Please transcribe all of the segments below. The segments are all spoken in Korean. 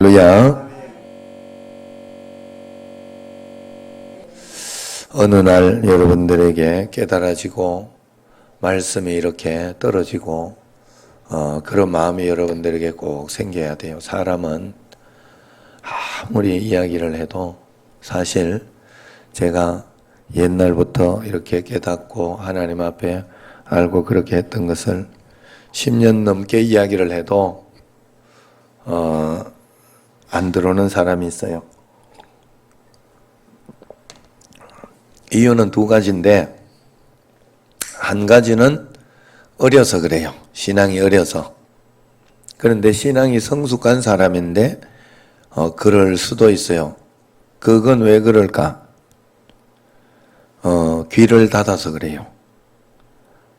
할렐루야. 어느 날 여러분들에게 깨달아지고 말씀이 이렇게 떨어지고 그런 마음이 여러분들에게 꼭 생겨야 돼요. 사람은 아무리 이야기를 해도 사실 제가 옛날부터 이렇게 깨닫고 하나님 앞에 알고 그렇게 했던 것을 10년 넘게 이야기를 해도 안 들어오는 사람이 있어요. 이유는 두 가지인데, 한 가지는 어려서 그래요. 신앙이 어려서. 그런데 신앙이 성숙한 사람인데 그럴 수도 있어요. 그건 왜 그럴까? 귀를 닫아서 그래요.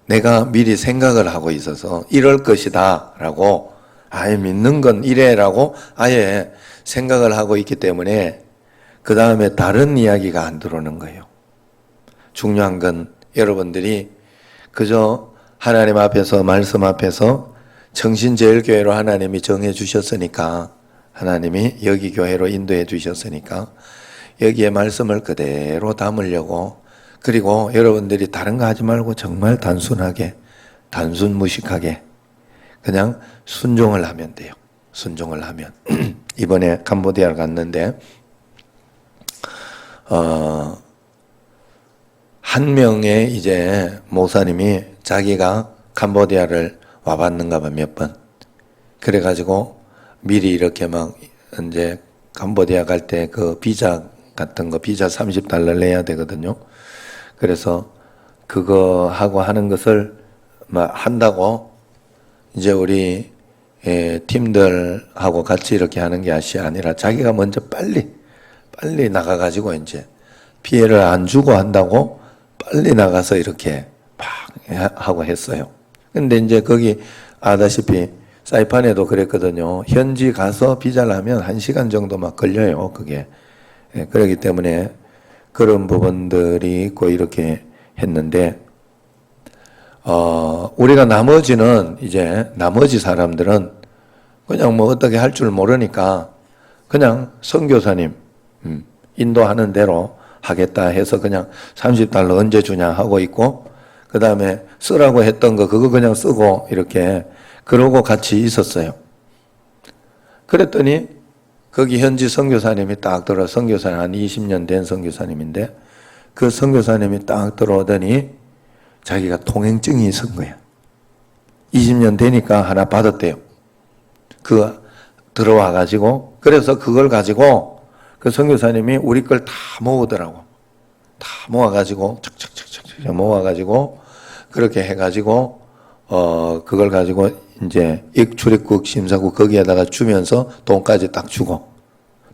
내가 미리 생각을 하고 있어서 이럴 것이다 라고, 아예 믿는 건 이래라고 아예 생각을 하고 있기 때문에 그 다음에 다른 이야기가 안 들어오는 거예요. 중요한 건 여러분들이 그저 하나님 앞에서, 말씀 앞에서 청신제일교회로 하나님이 정해 주셨으니까, 하나님이 여기 교회로 인도해 주셨으니까 여기에 말씀을 그대로 담으려고, 그리고 여러분들이 다른 거 하지 말고 정말 단순하게, 단순무식하게 그냥 순종을 하면 돼요. 순종을 하면. 이번에 캄보디아를 갔는데 한 명의 이제 목사님이 자기가 캄보디아를 와봤는가 봐, 몇 번. 그래가지고 미리 이렇게 막 이제 캄보디아 갈 때 그 비자 같은 거, 비자 30달러 내야 되거든요. 그래서 그거 하고 하는 것을 막 한다고 이제 우리 팀들하고 같이 이렇게 하는 게 아니라 자기가 먼저 빨리 나가가지고 이제 피해를 안 주고 한다고 빨리 나가서 이렇게 막 하고 했어요. 근데 이제 거기 아다시피 사이판에도 그랬거든요. 현지 가서 비자를 하면 1시간 정도 막 걸려요, 그게. 그렇기 때문에 그런 부분들이 있고 이렇게 했는데, 우리가 나머지 사람들은 그냥 뭐 어떻게 할 줄 모르니까 그냥 선교사님, 인도하는 대로 하겠다 해서 그냥 30달러 언제 주냐 하고 있고, 그 다음에 쓰라고 했던 거 그거 그냥 쓰고 이렇게 그러고 같이 있었어요. 그랬더니 거기 현지 선교사님이 딱 들어, 선교사님 한 20년 된 선교사님인데 그 선교사님이 딱 들어오더니 자기가 통행증이 있은 거야. 20년 되니까 하나 받았대요. 그 들어와가지고, 그래서 그걸 가지고 그 선교사님이 우리 걸 다 모으더라고. 다 모아가지고 착착착착 모아가지고 그렇게 해가지고 그걸 가지고 이제 입출입국 심사국 거기에다가 주면서 돈까지 딱 주고,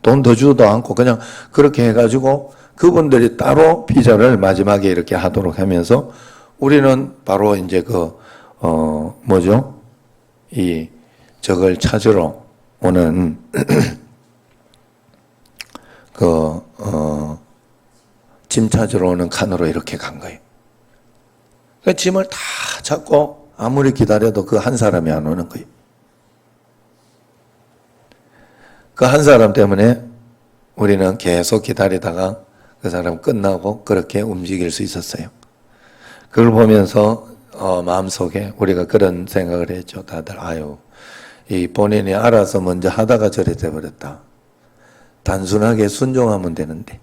돈 더 주도 않고 그냥 그렇게 해가지고 그분들이 따로 비자를 마지막에 이렇게 하도록 하면서 우리는 바로 이제 저걸 찾으러 오는 짐 찾으러 오는 칸으로 이렇게 간 거예요. 그 짐을 다 찾고 아무리 기다려도 그 한 사람이 안 오는 거예요. 그 한 사람 때문에 우리는 계속 기다리다가 그 사람 끝나고 그렇게 움직일 수 있었어요. 그걸 보면서 마음속에 우리가 그런 생각을 했죠. 다들 이 본인이 알아서 먼저 하다가 저래 돼버렸다. 단순하게 순종하면 되는데.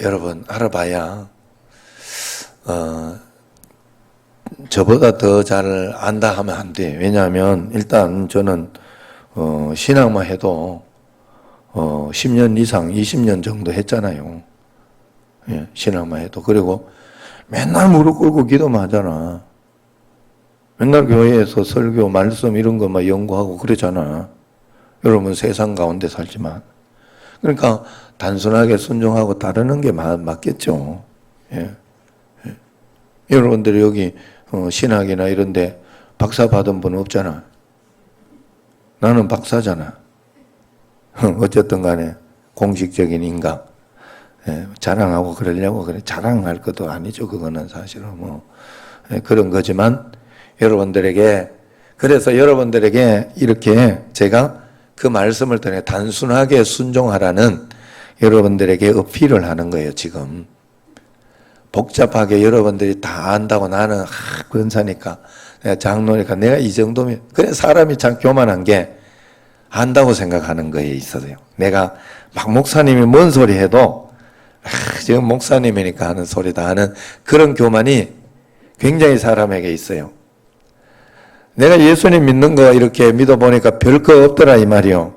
여러분 알아봐야 저보다 더 잘 안다 하면 안 돼. 왜냐하면 일단 저는 신앙만 해도 10년 이상, 20년 정도 했잖아요. 예, 신앙만 해도. 그리고 맨날 무릎 꿇고 기도만 하잖아. 맨날 교회에서 설교, 말씀 이런 거 막 연구하고 그러잖아. 여러분 세상 가운데 살지만. 그러니까 단순하게 순종하고 따르는 게 맞겠죠. 예. 예. 여러분들이 여기 신학이나 이런 데 박사 받은 분 없잖아. 나는 박사잖아. 어쨌든 간에 공식적인 인간. 예, 자랑하고 그러려고 그래. 자랑할 것도 아니죠. 그거는 사실은 그런 거지만 여러분들에게 그래서 여러분들에게 이렇게 제가 그 말씀을 통해 단순하게 순종하라는 여러분들에게 어필을 하는 거예요, 지금. 복잡하게 여러분들이 다 안다고 나는 권사니까 내가 장로니까 내가 이 정도면 그래 사람이 참 교만한 게 안다고 생각하는 거에 있어요. 내가 막 목사님이 뭔 소리 해도 지금 목사님이니까 하는 소리다 하는 그런 교만이 굉장히 사람에게 있어요. 내가 예수님 믿는 거 이렇게 믿어보니까 별거 없더라 이 말이요.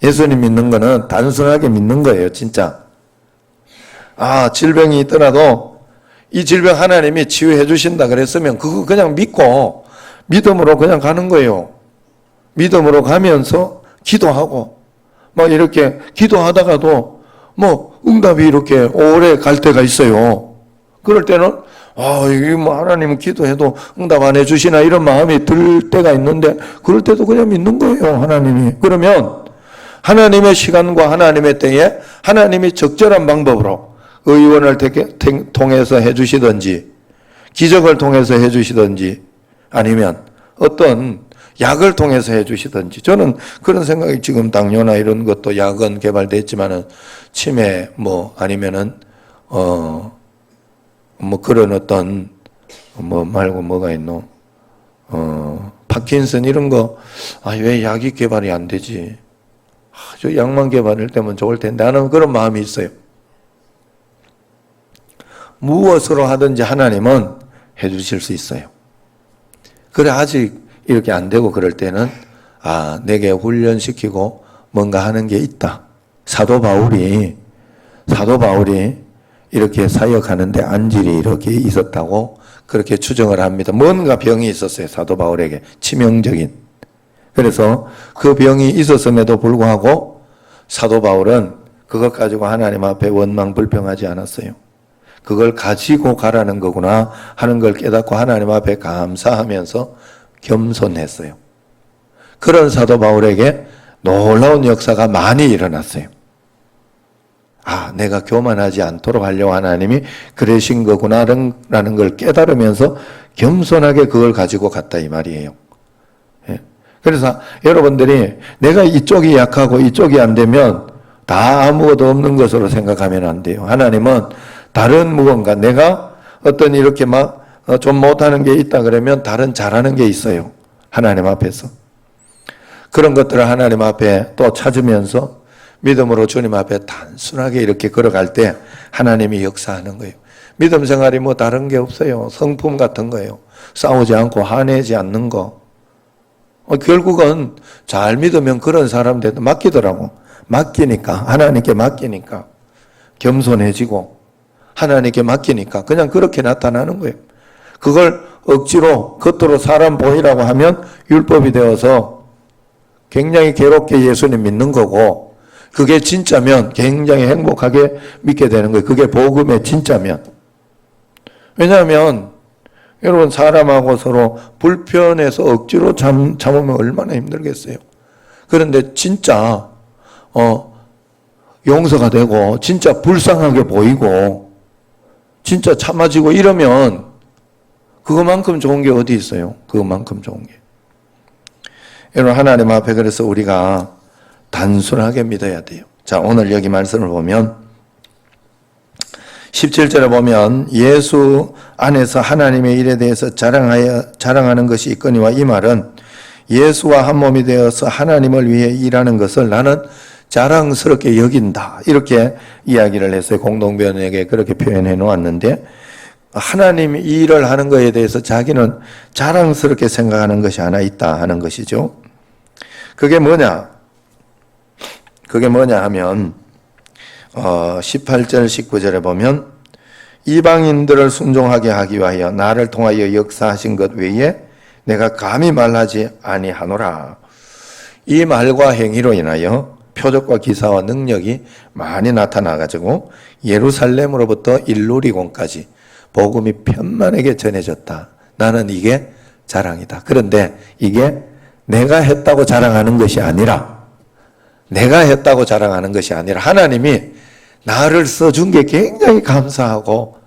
예수님 믿는 거는 단순하게 믿는 거예요, 진짜. 질병이 있더라도 이 질병 하나님이 치유해 주신다 그랬으면 그거 그냥 믿고 믿음으로 그냥 가는 거예요. 믿음으로 가면서 기도하고 막 이렇게 기도하다가도 뭐 응답이 이렇게 오래 갈 때가 있어요. 그럴 때는 이게 뭐 하나님은 기도해도 응답 안 해주시나 이런 마음이 들 때가 있는데 그럴 때도 그냥 믿는 거예요, 하나님이. 그러면 하나님의 시간과 하나님의 때에 하나님이 적절한 방법으로 의원을 통해서 해주시든지 기적을 통해서 해주시든지 아니면 어떤 약을 통해서 해주시든지 저는 그런 생각이 지금 당뇨나 이런 것도 약은 개발됐지만은 치매 뭐 아니면은 뭐 그런 어떤 뭐 말고 뭐가 있노 파킨슨 이런 거 왜 약이 개발이 안 되지? 저 약만 개발할 때면 좋을 텐데 하는 그런 마음이 있어요. 무엇으로 하든지 하나님은 해주실 수 있어요. 그래 아직 이렇게 안 되고 그럴 때는 내게 훈련시키고 뭔가 하는 게 있다. 사도 바울이 이렇게 사역하는데 안질이 이렇게 있었다고 그렇게 추정을 합니다. 뭔가 병이 있었어요, 사도 바울에게. 치명적인. 그래서 그 병이 있었음에도 불구하고 사도 바울은 그것 가지고 하나님 앞에 원망 불평하지 않았어요. 그걸 가지고 가라는 거구나 하는 걸 깨닫고 하나님 앞에 감사하면서 겸손했어요. 그런 사도 바울에게 놀라운 역사가 많이 일어났어요. 내가 교만하지 않도록 하려고 하나님이 그러신 거구나라는 걸 깨달으면서 겸손하게 그걸 가지고 갔다 이 말이에요. 그래서 여러분들이 내가 이쪽이 약하고 이쪽이 안 되면 다 아무것도 없는 것으로 생각하면 안 돼요. 하나님은 다른 무언가 내가 어떤 이렇게 막 좀 못하는 게 있다 그러면 다른 잘하는 게 있어요. 하나님 앞에서. 그런 것들을 하나님 앞에 또 찾으면서 믿음으로 주님 앞에 단순하게 이렇게 걸어갈 때 하나님이 역사하는 거예요. 믿음 생활이 뭐 다른 게 없어요. 성품 같은 거예요. 싸우지 않고 화내지 않는 거. 결국은 잘 믿으면 그런 사람들도 맡기더라고. 맡기니까 하나님께 맡기니까 겸손해지고 하나님께 맡기니까 그냥 그렇게 나타나는 거예요. 그걸 억지로 겉으로 사람 보이라고 하면 율법이 되어서 굉장히 괴롭게 예수님 믿는 거고 그게 진짜면 굉장히 행복하게 믿게 되는 거예요. 그게 복음의 진짜면. 왜냐하면 여러분 사람하고 서로 불편해서 억지로 참으면 얼마나 힘들겠어요. 그런데 진짜 용서가 되고 진짜 불쌍하게 보이고 진짜 참아지고 이러면 그거만큼 좋은 게 어디 있어요? 그거만큼 좋은 게. 여러분 하나님 앞에 그래서 우리가 단순하게 믿어야 돼요. 자, 오늘 여기 말씀을 보면 17절에 보면 예수 안에서 하나님의 일에 대해서 자랑하는 것이 있거니와 이 말은 예수와 한 몸이 되어서 하나님을 위해 일하는 것을 나는 자랑스럽게 여긴다. 이렇게 이야기를 했어요. 공동변에게 그렇게 표현해 놓았는데 하나님 일을 하는 것에 대해서 자기는 자랑스럽게 생각하는 것이 하나 있다 하는 것이죠. 그게 뭐냐? 그게 뭐냐 하면 18절 19절에 보면 이방인들을 순종하게 하기 위하여 나를 통하여 역사하신 것 외에 내가 감히 말하지 아니하노라. 이 말과 행위로 인하여 표적과 기사와 능력이 많이 나타나가지고 예루살렘으로부터 일루리곤까지 복음이 편만하게 전해졌다. 나는 이게 자랑이다. 그런데 이게 내가 했다고 자랑하는 것이 아니라 하나님이 나를 써준 게 굉장히 감사하고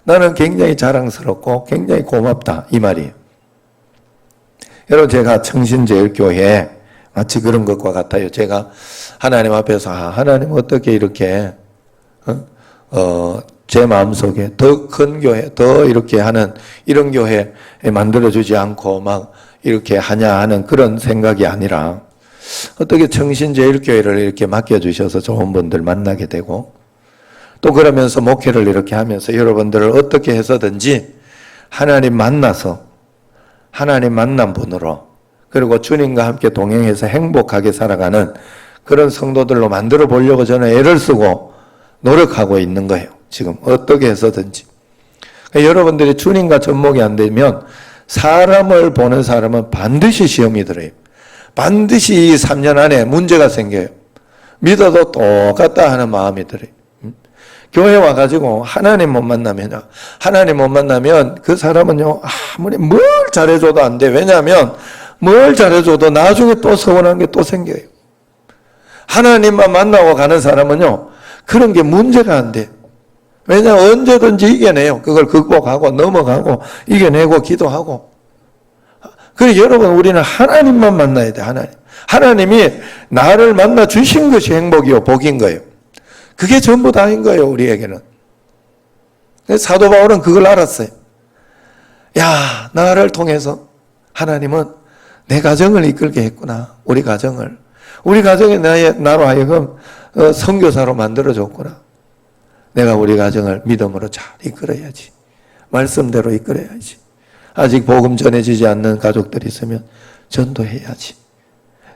나는 굉장히 자랑스럽고 굉장히 고맙다 이 말이에요. 여러분, 제가 청신제일교회 마치 그런 것과 같아요. 제가 하나님 앞에서 하나님 어떻게 이렇게 제 마음속에 더 큰 교회, 더 이렇게 하는 이런 교회 만들어주지 않고 막 이렇게 하냐 하는 그런 생각이 아니라 어떻게 청신제일교회를 이렇게 맡겨주셔서 좋은 분들 만나게 되고 또 그러면서 목회를 이렇게 하면서 여러분들을 어떻게 해서든지 하나님 만나서 하나님 만난 분으로 그리고 주님과 함께 동행해서 행복하게 살아가는 그런 성도들로 만들어 보려고 저는 애를 쓰고 노력하고 있는 거예요. 지금 어떻게 해서든지. 여러분들이 주님과 접목이 안 되면 사람을 보는 사람은 반드시 시험이 들어요. 반드시 이 3년 안에 문제가 생겨요. 믿어도 똑같다 하는 마음이 들어요. 교회 와가지고 하나님 못 만나면요. 하나님 못 만나면 그 사람은요, 아무리 뭘 잘해줘도 안 돼. 왜냐하면 뭘 잘해줘도 나중에 또 서운한 게 또 생겨요. 하나님만 만나고 가는 사람은요, 그런 게 문제가 안 돼. 왜냐하면 언제든지 이겨내요. 그걸 극복하고 넘어가고 이겨내고 기도하고. 그래서 여러분, 우리는 하나님만 만나야 돼. 하나님이 나를 만나 주신 것이 행복이요 복인 거예요. 그게 전부 다인 거예요, 우리에게는. 사도 바울은 그걸 알았어요. 야, 나를 통해서 하나님은 내 가정을 이끌게 했구나. 우리 가정에 나로 하여금 선교사로 만들어줬구나. 내가 우리 가정을 믿음으로 잘 이끌어야지. 말씀대로 이끌어야지. 아직 복음 전해지지 않는 가족들이 있으면 전도해야지.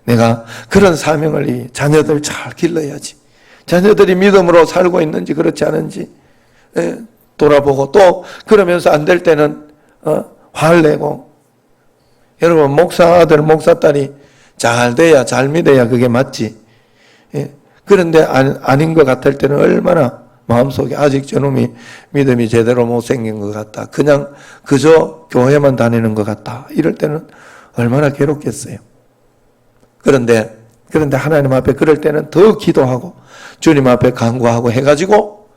내가 그런 사명을 이 자녀들 잘 길러야지. 자녀들이 믿음으로 살고 있는지 그렇지 않은지 돌아보고 또 그러면서 안 될 때는 화를 내고. 여러분, 목사 아들 목사 딸이 잘 돼야 잘 믿어야 그게 맞지. 그런데 아닌 것 같을 때는 얼마나 마음속에 아직 저놈이 믿음이 제대로 못 생긴 것 같다. 그냥 그저 교회만 다니는 것 같다. 이럴 때는 얼마나 괴롭겠어요. 그런데 하나님 앞에 그럴 때는 더 기도하고 주님 앞에 간구하고 해가지고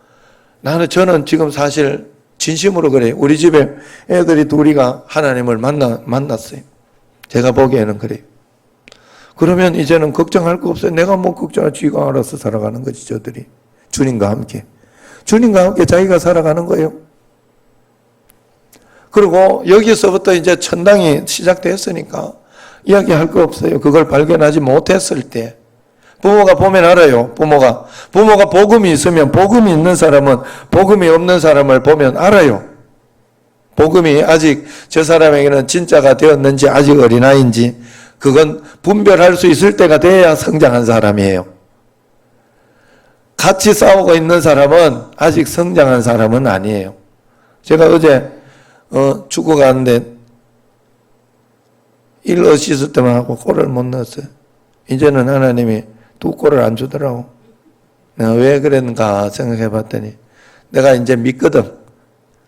저는 지금 사실 진심으로 그래요. 우리 집에 애들이 둘이가 하나님을 만났어요. 제가 보기에는 그래요. 그러면 이제는 걱정할 거 없어요. 내가 뭐 걱정할 쥐가 알아서 살아가는 거지, 저들이. 주님과 함께 자기가 살아가는 거예요. 그리고 여기서부터 이제 천당이 시작됐으니까 이야기할 거 없어요. 그걸 발견하지 못했을 때 부모가 보면 알아요. 부모가 복음이 있으면 복음이 있는 사람은 복음이 없는 사람을 보면 알아요. 복음이 아직 저 사람에게는 진짜가 되었는지 아직 어린아이인지 그건 분별할 수 있을 때가 돼야 성장한 사람이에요. 같이 싸우고 있는 사람은 아직 성장한 사람은 아니에요. 제가 어제 축구 가는데 1어시스트만 하고 골을 못 넣었어요. 이제는 하나님이 2골을 안 주더라고. 내가 왜 그랬는가 생각해 봤더니 내가 이제 믿거든.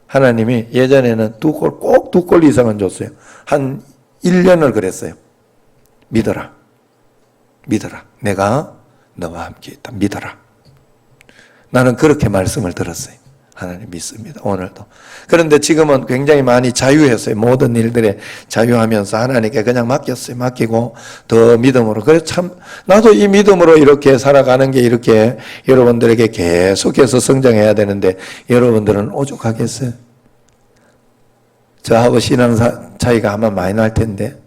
하나님이 예전에는 2골, 꼭 2골 이상은 줬어요. 한 1년을 그랬어요. 믿어라. 내가 너와 함께 있다. 믿어라. 나는 그렇게 말씀을 들었어요. 하나님 믿습니다. 오늘도. 그런데 지금은 굉장히 많이 자유했어요. 모든 일들에 자유하면서 하나님께 그냥 맡겼어요. 맡기고 더 믿음으로. 그래서 참 나도 이 믿음으로 이렇게 살아가는 게 이렇게 여러분들에게 계속해서 성장해야 되는데 여러분들은 오죽하겠어요? 저하고 신앙 차이가 아마 많이 날 텐데.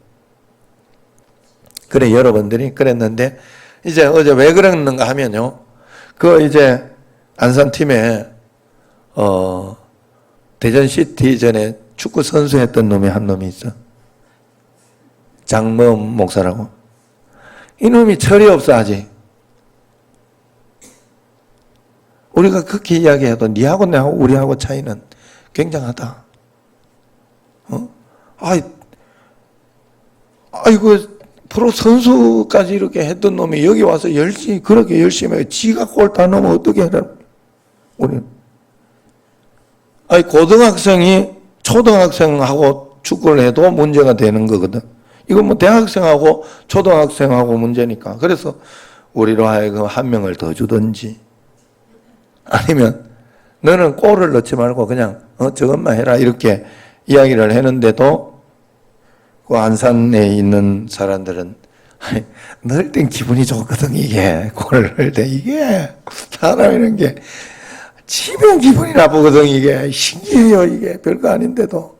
그래, 여러분들이 그랬는데 이제 어제 왜 그랬는가 하면요. 이제 안산팀에 대전시티 전에 축구 선수 했던 놈이 한 놈이 있어. 장범 목사라고. 이놈이 철이 없어, 아직. 우리가 그렇게 이야기해도 니하고 내하고 우리하고 차이는 굉장하다. 아이고, 프로 선수까지 이렇게 했던 놈이 여기 와서 그렇게 열심히 해. 지가 골 다 넣으면 어떻게 해라. 우리는. 고등학생이 초등학생하고 축구를 해도 문제가 되는 거거든. 이건 뭐 대학생하고 초등학생하고 문제니까. 그래서 우리로 하여금 한 명을 더 주든지 아니면 너는 골을 넣지 말고 그냥 저것만 해라 이렇게 이야기를 했는데도 그 안산에 있는 사람들은 넣을 땐 기분이 좋거든. 이게 골을 넣을 때 이게 사람이라는 게 치면 기분이 나쁘거든. 이게 신기해요. 이게 별거 아닌데도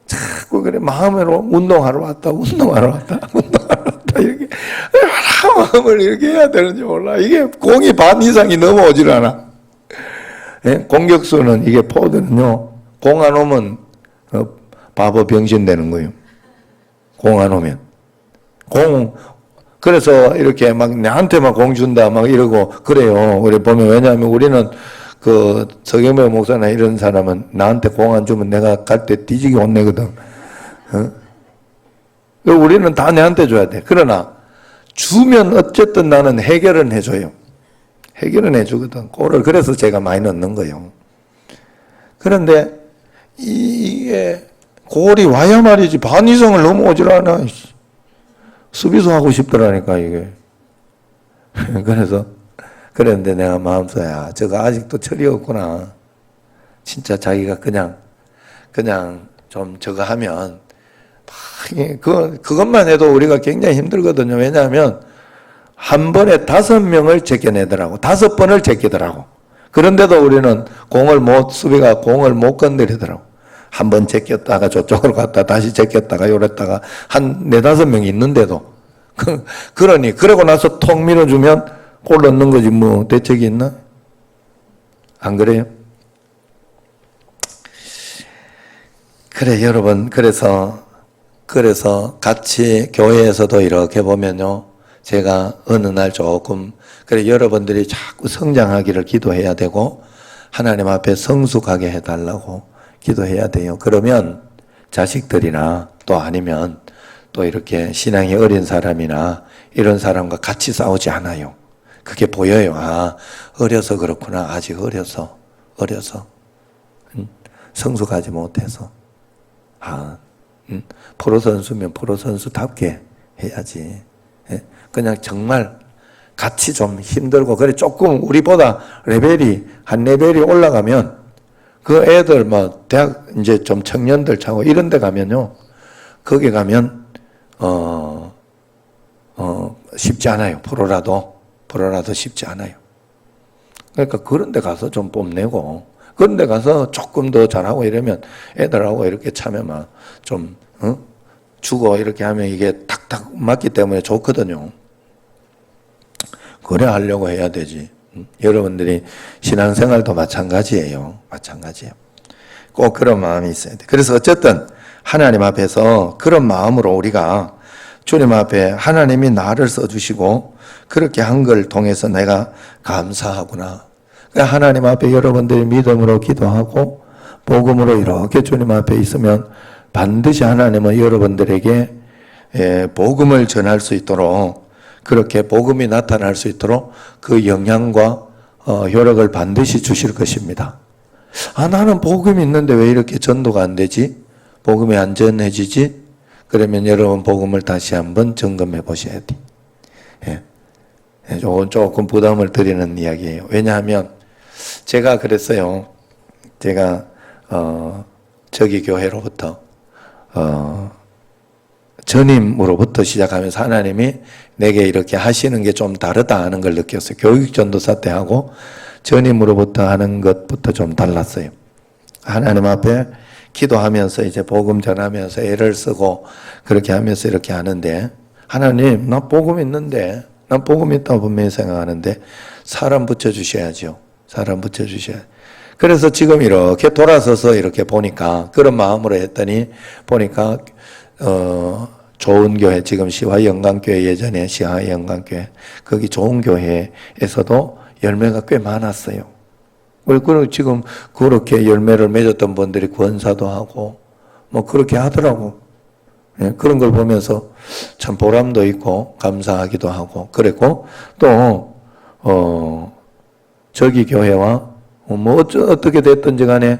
자꾸 그래 마음으로 운동하러 왔다 이렇게 마음을 이렇게 해야 되는지 몰라. 이게 공이 반 이상이 넘어오질 않아. 예? 공격수는 이게 포드는요, 공 안 오면 바보 병신 되는 거예요. 공 안 오면. 그래서 이렇게 막 나한테만 공 준다 막 이러고 그래요. 우리 보면 왜냐하면 우리는 그 서경배 목사나 이런 사람은 나한테 공 안 주면 내가 갈 때 뒤지게 혼내거든. 우리는 다 내한테 줘야 돼. 그러나 주면 어쨌든 나는 해결은 해줘요. 해결은 해주거든. 골을 그래서 제가 많이 넣는 거예요. 그런데 이게 골이 와야 말이지 반 이상을 넘어오질 않아. 수비수 하고 싶더라니까 이게. 그래서 그랬는데 내가 마음속에 저거 아직도 철이 없구나. 진짜 자기가 그냥 좀 저거 하면 그것만 해도 우리가 굉장히 힘들거든요. 왜냐하면 한 번에 5명을 제껴내더라고. 5번을 제끼더라고. 그런데도 우리는 수비가 공을 못 건드리더라고. 한 번 제꼈다가 저쪽으로 갔다 다시 제꼈다가 요랬다가 한 4, 5명이 있는데도. 그러고 나서 톡 밀어주면 골 넣는 거지 뭐 대책이 있나? 안 그래요? 그래 여러분 그래서 같이 교회에서도 이렇게 보면요. 제가 어느 날 조금 그래 여러분들이 자꾸 성장하기를 기도해야 되고 하나님 앞에 성숙하게 해달라고 기도해야 돼요. 그러면 자식들이나 또 아니면 또 이렇게 신앙이 어린 사람이나 이런 사람과 같이 싸우지 않아요. 그게 보여요. 어려서 그렇구나. 아직 어려서 성숙하지 못해서 프로 선수면 프로 선수답게 해야지. 그냥 정말 같이 좀 힘들고 그래 조금 우리보다 한 레벨이 올라가면 그 애들 뭐 대학 이제 좀 청년들 차고 이런 데 가면요. 거기 가면 쉽지 않아요. 프로라도 쉽지 않아요. 그러니까 그런 데 가서 좀 뽐내고 그런 데 가서 조금 더 잘하고 이러면 애들하고 이렇게 참여만 좀 주고 이렇게 하면 이게 탁탁 맞기 때문에 좋거든요. 그래 하려고 해야 되지. 여러분들이 신앙생활도 마찬가지예요. 꼭 그런 마음이 있어야 돼. 그래서 어쨌든 하나님 앞에서 그런 마음으로 우리가 주님 앞에 하나님이 나를 써주시고 그렇게 한 걸 통해서 내가 감사하구나. 하나님 앞에 여러분들이 믿음으로 기도하고 복음으로 이렇게 주님 앞에 있으면 반드시 하나님은 여러분들에게 복음을 전할 수 있도록 그렇게 복음이 나타날 수 있도록 그 영향과 효력을 반드시 주실 것입니다. 나는 복음이 있는데 왜 이렇게 전도가 안 되지? 복음이 안 전해지지? 그러면 여러분 복음을 다시 한번 점검해 보셔야 돼. 조금 부담을 드리는 이야기예요. 왜냐하면 제가 그랬어요. 제가 저기 교회로부터 전임으로부터 시작하면서 하나님이 내게 이렇게 하시는 게 좀 다르다 하는 걸 느꼈어요. 교육전도사 때 하고 전임으로부터 하는 것부터 좀 달랐어요. 하나님 앞에 기도하면서 이제 복음 전하면서 애를 쓰고 그렇게 하면서 이렇게 하는데 하나님 나 복음 있는데 난 복음 있다고 분명히 생각하는데 사람 붙여주셔야죠. 사람 붙여주셔야. 그래서 지금 이렇게 돌아서서 이렇게 보니까 그런 마음으로 했더니 보니까 좋은 교회 지금 시화영광교회 예전에 시화영광교회 거기 좋은 교회에서도 열매가 꽤 많았어요. 그리고 지금 그렇게 열매를 맺었던 분들이 권사도 하고 뭐 그렇게 하더라고. 그런 걸 보면서 참 보람도 있고 감사하기도 하고 그랬고 또 저기 교회와 뭐 어떻게 됐든지 간에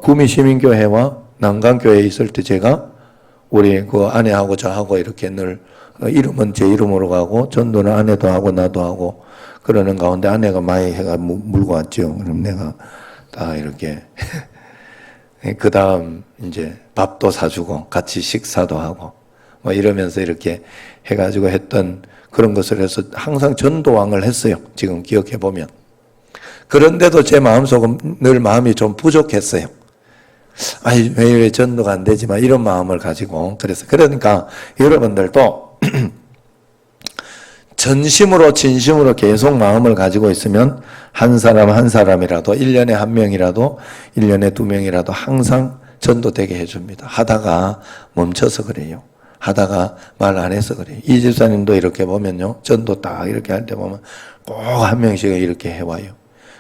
구미 시민교회와 난강교회에 있을 때 제가 우리 그 아내하고 저하고 이렇게 늘 이름은 제 이름으로 가고 전도는 아내도 하고 나도 하고 그러는 가운데 아내가 많이 해가 물고 왔죠. 그럼 내가 다 이렇게 그 다음 이제 밥도 사주고 같이 식사도 하고 뭐 이러면서 이렇게 해가지고 했던 그런 것을 해서 항상 전도왕을 했어요. 지금 기억해 보면. 그런데도 제 마음속은 늘 마음이 좀 부족했어요. 아이, 왜 전도가 안 되지만 이런 마음을 가지고. 그러니까 여러분들도 전심으로 진심으로 계속 마음을 가지고 있으면 한 사람 한 사람이라도 1년에 한 명이라도 1년에 2명이라도 항상 전도되게 해줍니다. 하다가 멈춰서 그래요. 하다가 말 안 해서 그래요. 이 집사님도 이렇게 보면요. 전도 딱 이렇게 할 때 보면 꼭 한 명씩 이렇게 해와요.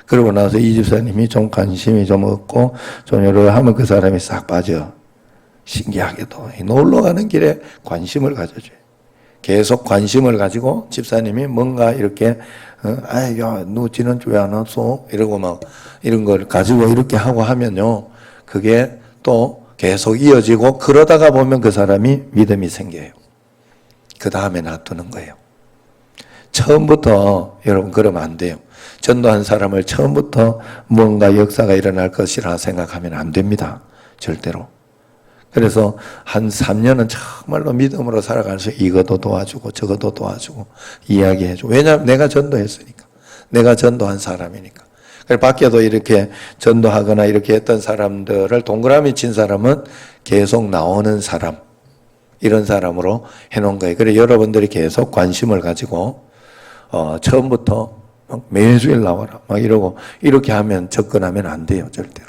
그러고 나서 이 집사님이 좀 관심이 좀 없고 좀 여러 하면 그 사람이 싹 빠져. 신기하게도 놀러 가는 길에 관심을 가져줘요. 계속 관심을 가지고 집사님이 뭔가 이렇게 아이 야너 지난주 왜 안 왔어? 이러고 막 이런 걸 가지고 이렇게 하고 하면요. 그게 또 계속 이어지고 그러다가 보면 그 사람이 믿음이 생겨요. 그 다음에 놔두는 거예요. 처음부터 여러분 그러면 안 돼요. 전도한 사람을 처음부터 뭔가 역사가 일어날 것이라 생각하면 안 됩니다. 절대로. 그래서 한 3년은 정말로 믿음으로 살아가면서 이것도 도와주고 저것도 도와주고 이야기해주고. 왜냐하면 내가 전도했으니까. 내가 전도한 사람이니까. 그래서 밖에도 이렇게 전도하거나 이렇게 했던 사람들을 동그라미 친 사람은 계속 나오는 사람. 이런 사람으로 해놓은 거예요. 그래서 여러분들이 계속 관심을 가지고 처음부터 막 매주일 나와라 막 이러고 이렇게 하면 접근하면 안 돼요. 절대로.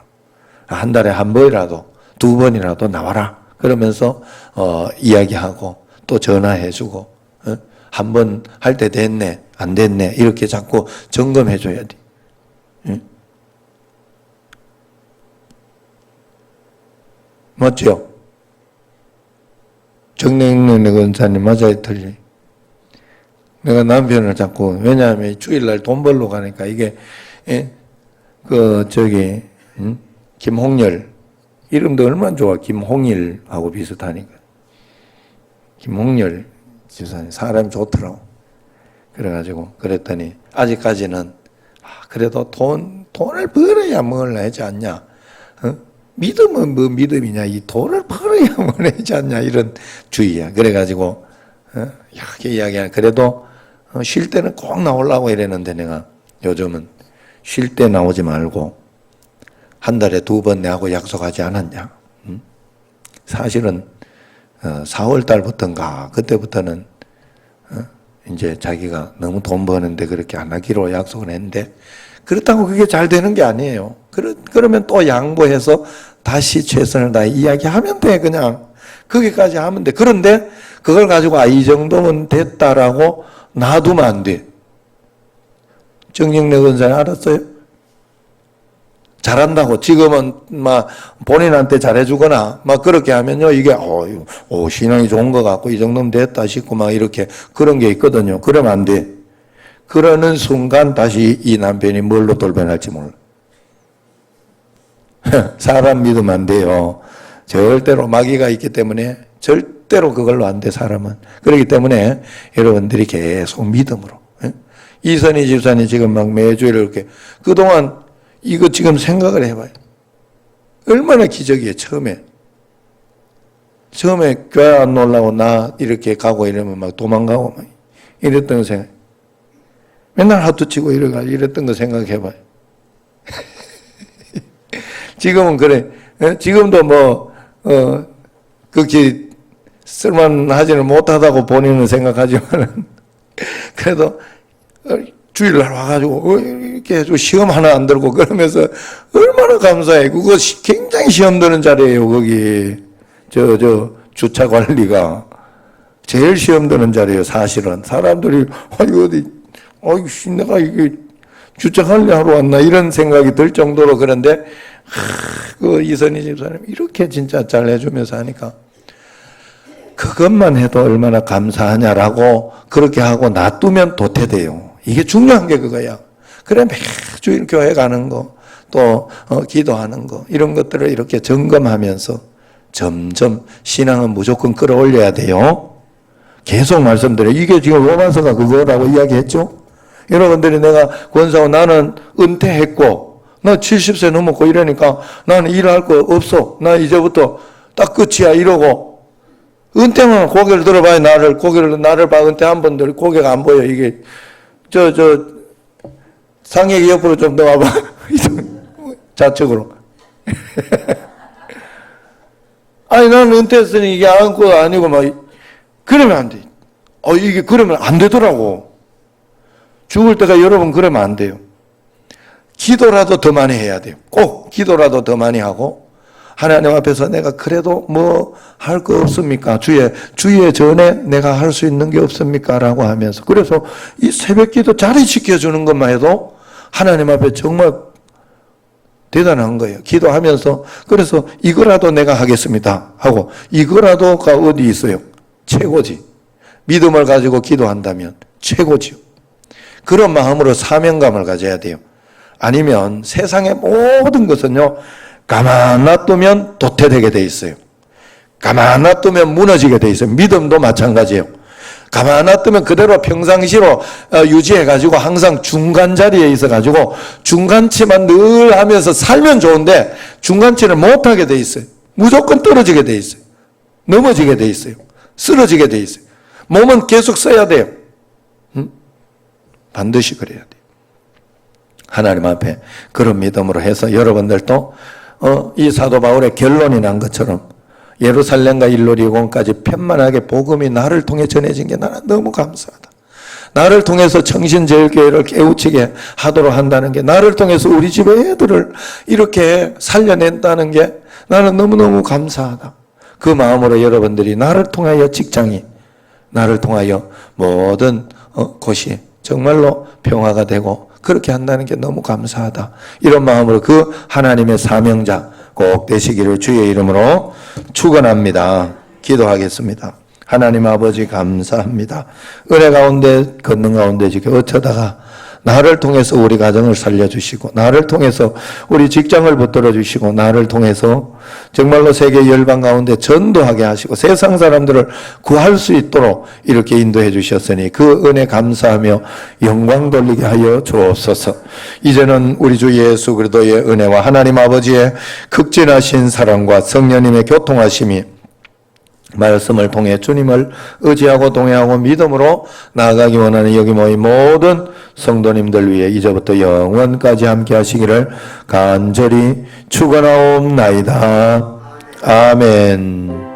한 달에 한 번이라도 2번이라도 나와라. 그러면서 이야기하고 또 전화해주고 한 번 할 때 됐네 안 됐네 이렇게 자꾸 점검해줘야 돼. 맞죠? 정냉래 권사님 맞아요 틀려? 내가 남편을 자꾸 왜냐하면 주일날 돈 벌러 가니까 이게 김홍열 이름도 얼마나 좋아. 김홍일하고 비슷하니까. 김홍열 집사님 사람이 좋더라고. 그래가지고 그랬더니 아직까지는 그래도 돈을 벌어야 뭘 하지 않냐. 믿음은 뭐 믿음이냐. 이 돈을 벌어야 뭘 하지 않냐. 이런 주의야. 그래가지고 이렇게 이야기하는 그래도 쉴 때는 꼭 나오려고 이랬는데 내가 요즘은 쉴 때 나오지 말고 한 달에 2번 내하고 약속하지 않았냐. 사실은 4월 달부터인가 그때부터는 이제 자기가 너무 돈 버는데 그렇게 안 하기로 약속을 했는데 그렇다고 그게 잘 되는 게 아니에요. 그러면 또 양보해서 다시 최선을 다해 이야기하면 돼. 그냥 거기까지 하면 돼. 그런데 그걸 가지고 이 정도면 됐다라고 놔두면 안 돼. 정영래 권사님 알았어요? 잘한다고 지금은 막 본인한테 잘해주거나 막 그렇게 하면요 이게 신앙이 좋은 것 같고 이 정도면 됐다 싶고 막 이렇게 그런 게 있거든요. 그러면 안 돼. 그러는 순간 다시 이 남편이 뭘로 돌변할지 몰라. 사람 믿으면 안 돼요. 절대로 마귀가 있기 때문에 절대로 그걸로 안 돼. 사람은. 그렇기 때문에 여러분들이 계속 믿음으로. 이선희 집사님 지금 막 매주일 이렇게 그동안 이거 지금 생각을 해봐요. 얼마나 기적이에요. 처음에 교회 안 놀라고 나 이렇게 가고 이러면 막 도망가고 막 이랬던 거 생각. 맨날 하도 치고 이랬던 거 생각해봐요. 지금은 그래. 지금도 뭐 그렇게 쓸만하지는 못하다고 본인은 생각하지만 그래도 주일날 와가지고 이렇게 해주고 시험 하나 안 들고 그러면서 얼마나 감사해. 그거 굉장히 시험 드는 자리예요. 거기 주차 관리가 제일 시험 드는 자리예요. 사실은 사람들이 내가 이게 주차 관리하러 왔나 이런 생각이 들 정도로. 그런데 그 이선희 집사님 이렇게 진짜 잘 해주면서 하니까 그것만 해도 얼마나 감사하냐라고 그렇게 하고 놔두면 도태돼요. 이게 중요한 게 그거야. 그래 매주 교회 가는 거, 또 기도하는 거 이런 것들을 이렇게 점검하면서 점점 신앙은 무조건 끌어올려야 돼요. 계속 말씀드려요. 이게 지금 로마서가 그거라고 이야기했죠. 여러분들이 내가 권사고 나는 은퇴했고 나 70세 넘었고 이러니까 나는 일할 거 없어. 나 이제부터 딱 끝이야 이러고 은퇴만 고개를 들어봐야 나를 봐. 은퇴 한 번들 고개가 안 보여. 이게 상혁이 옆으로 좀 넣어봐. 좌측으로. 아니 나는 은퇴했으니 이게 아니고 막 그러면 안 돼. 이게 그러면 안 되더라고. 죽을 때가 여러분 그러면 안 돼요. 기도라도 더 많이 해야 돼요. 꼭 기도라도 더 많이 하고 하나님 앞에서 내가 그래도 뭐 할 거 없습니까? 주의 전에 내가 할 수 있는 게 없습니까? 라고 하면서 그래서 이 새벽 기도 자리 지켜주는 것만 해도 하나님 앞에 정말 대단한 거예요. 기도하면서 그래서 이거라도 내가 하겠습니다 하고 이거라도가 어디 있어요? 최고지. 믿음을 가지고 기도한다면 최고지요. 그런 마음으로 사명감을 가져야 돼요. 아니면 세상의 모든 것은요, 가만 놔두면 도태되게 돼 있어요. 가만 놔두면 무너지게 돼 있어요. 믿음도 마찬가지예요. 가만 놔두면 그대로 평상시로 유지해가지고 항상 중간 자리에 있어가지고 중간치만 늘 하면서 살면 좋은데 중간치를 못하게 돼 있어요. 무조건 떨어지게 돼 있어요. 넘어지게 돼 있어요. 쓰러지게 돼 있어요. 몸은 계속 써야 돼요. 반드시 그래야 돼요. 하나님 앞에 그런 믿음으로 해서 여러분들도 이 사도 바울의 결론이 난 것처럼 예루살렘과 일루리온까지 편만하게 복음이 나를 통해 전해진 게 나는 너무 감사하다. 나를 통해서 청신제일교회를 깨우치게 하도록 한다는 게, 나를 통해서 우리 집의 애들을 이렇게 살려낸다는 게 나는 너무너무 감사하다. 그 마음으로 여러분들이 나를 통하여 직장이, 나를 통하여 모든 곳이 정말로 평화가 되고 그렇게 한다는 게 너무 감사하다. 이런 마음으로 그 하나님의 사명자 꼭 되시기를 주의 이름으로 축원합니다. 기도하겠습니다. 하나님 아버지 감사합니다. 은혜 가운데 걷는 가운데 지금 어쩌다가 나를 통해서 우리 가정을 살려주시고 나를 통해서 우리 직장을 붙들어 주시고 나를 통해서 정말로 세계 열방 가운데 전도하게 하시고 세상 사람들을 구할 수 있도록 이렇게 인도해 주셨으니 그 은혜 감사하며 영광 돌리게 하여 주옵소서. 이제는 우리 주 예수 그리스도의 은혜와 하나님 아버지의 극진하신 사랑과 성령님의 교통하심이 말씀을 통해 주님을 의지하고 동행하고 믿음으로 나아가기 원하는 여기 모인 모든 성도님들 위해 이제부터 영원까지 함께 하시기를 간절히 축원하옵나이다. 아멘.